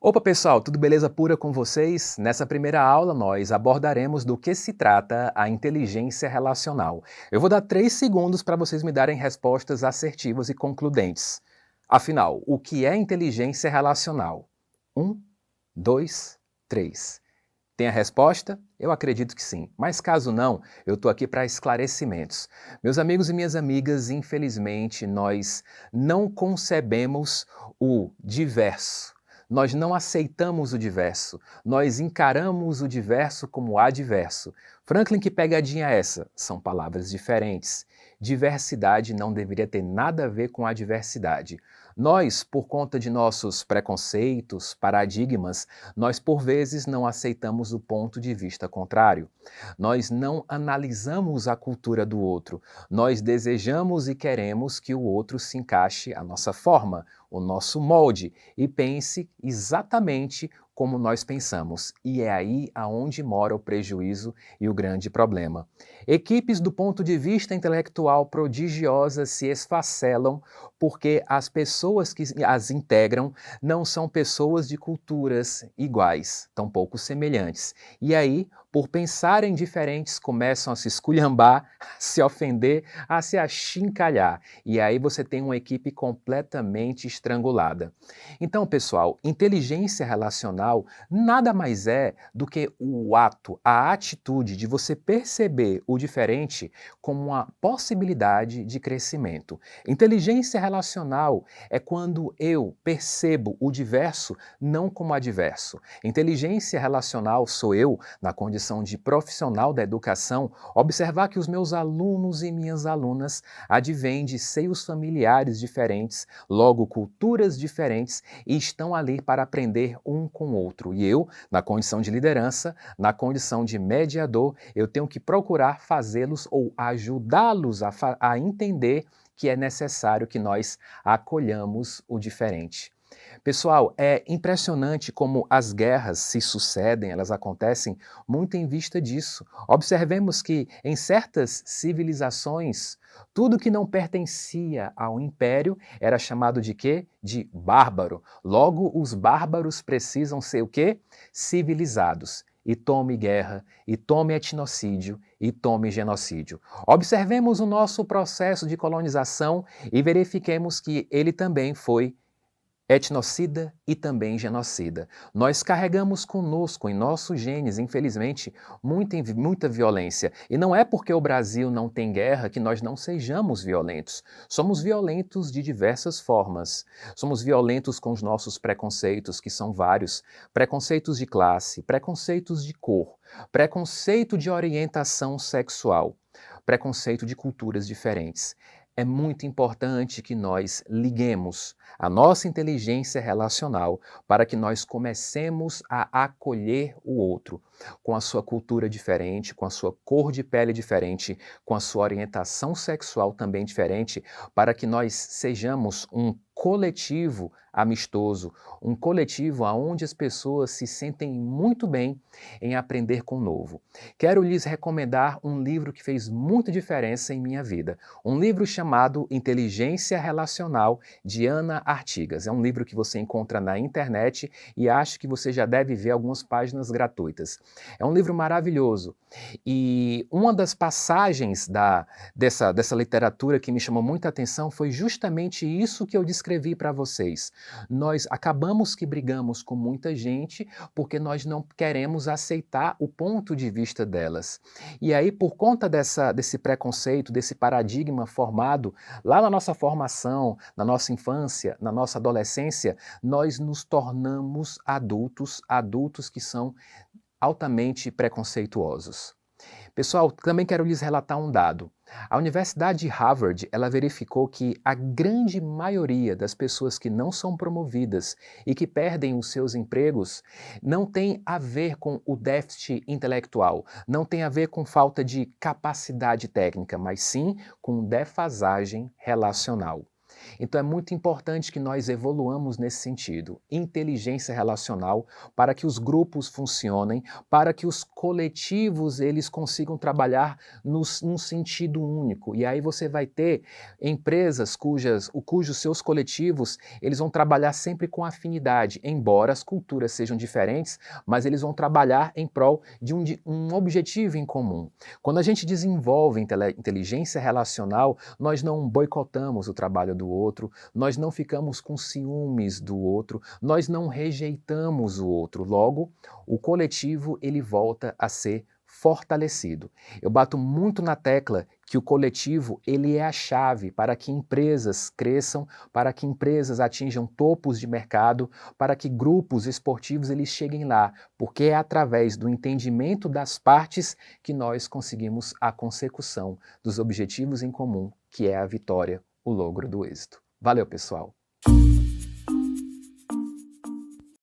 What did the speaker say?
Opa pessoal, tudo beleza pura com vocês? Nessa primeira aula nós abordaremos do que se trata a inteligência relacional. Eu vou dar 3 segundos para vocês me darem respostas assertivas e concludentes. Afinal, o que é inteligência relacional? 1, 2, 3. Tem a resposta? Eu acredito que sim, mas caso não, eu estou aqui para esclarecimentos. Meus amigos e minhas amigas, infelizmente, nós não concebemos o diverso. Nós não aceitamos o diverso, nós encaramos o diverso como adverso. Franklin, que pegadinha é essa? São palavras diferentes. Diversidade não deveria ter nada a ver com adversidade. Nós, por conta de nossos preconceitos, paradigmas, nós por vezes não aceitamos o ponto de vista contrário. Nós não analisamos a cultura do outro. Nós desejamos e queremos que o outro se encaixe à nossa forma, o nosso molde e pense exatamente como nós pensamos. E é aí aonde mora o prejuízo e o grande problema. Equipes do ponto de vista intelectual prodigiosas se esfacelam porque as pessoas que as integram não são pessoas de culturas iguais, tampouco semelhantes. E aí, por pensarem diferentes, começam a se esculhambar, a se ofender, a se achincalhar. E aí você tem uma equipe completamente estrangulada. Então, pessoal, inteligência relacional nada mais é do que o ato, a atitude de você perceber o diferente como uma possibilidade de crescimento. Inteligência relacional é quando eu percebo o diverso não como adverso. Inteligência relacional sou eu, na condição de profissional da educação, observar que os meus alunos e minhas alunas advêm de seios familiares diferentes, logo culturas diferentes, e estão ali para aprender um com o outro. E eu, na condição de liderança, na condição de mediador, eu tenho que procurar fazê-los ou ajudá-los a entender que é necessário que nós acolhamos o diferente. Pessoal, é impressionante como as guerras se sucedem, elas acontecem muito em vista disso. Observemos que em certas civilizações, tudo que não pertencia ao império era chamado de quê? De bárbaro. Logo, os bárbaros precisam ser o quê? Civilizados. E tome guerra, e tome etnocídio, e tome genocídio. Observemos o nosso processo de colonização e verifiquemos que ele também foi etnocida e também genocida. Nós carregamos conosco, em nossos genes, infelizmente, muita violência. E não é porque o Brasil não tem guerra que nós não sejamos violentos. Somos violentos de diversas formas. Somos violentos com os nossos preconceitos, que são vários. Preconceitos de classe, preconceitos de cor, preconceito de orientação sexual, preconceito de culturas diferentes. É muito importante que nós liguemos a nossa inteligência relacional para que nós comecemos a acolher o outro, com a sua cultura diferente, com a sua cor de pele diferente, com a sua orientação sexual também diferente, para que nós sejamos um coletivo amistoso, um coletivo onde as pessoas se sentem muito bem em aprender com o novo. Quero lhes recomendar um livro que fez muita diferença em minha vida, um livro chamado Inteligência Relacional, de Ana Artigas. É um livro que você encontra na internet e acho que você já deve ver algumas páginas gratuitas. É um livro maravilhoso e uma das passagens dessa literatura que me chamou muita atenção foi justamente isso que eu descrevi para vocês. Nós acabamos que brigamos com muita gente porque nós não queremos aceitar o ponto de vista delas. E aí, por conta desse preconceito, desse paradigma formado lá na nossa formação, na nossa infância, na nossa adolescência, nós nos tornamos adultos que são altamente preconceituosos. Pessoal, também quero lhes relatar um dado. A Universidade de Harvard, ela verificou que a grande maioria das pessoas que não são promovidas e que perdem os seus empregos não tem a ver com o déficit intelectual, não tem a ver com falta de capacidade técnica, mas sim com defasagem relacional. Então é muito importante que nós evoluamos nesse sentido. Inteligência relacional para que os grupos funcionem, para que os coletivos eles consigam trabalhar num sentido único. E aí você vai ter empresas cujos seus coletivos eles vão trabalhar sempre com afinidade, embora as culturas sejam diferentes, mas eles vão trabalhar em prol de um objetivo em comum. Quando a gente desenvolve inteligência relacional, nós não boicotamos o trabalho do outro, nós não ficamos com ciúmes do outro, nós não rejeitamos o outro. Logo, o coletivo ele volta a ser fortalecido. Eu bato muito na tecla que o coletivo ele é a chave para que empresas cresçam, para que empresas atinjam topos de mercado, para que grupos esportivos eles cheguem lá, porque é através do entendimento das partes que nós conseguimos a consecução dos objetivos em comum, que é a vitória, o logro do êxito. Valeu, pessoal!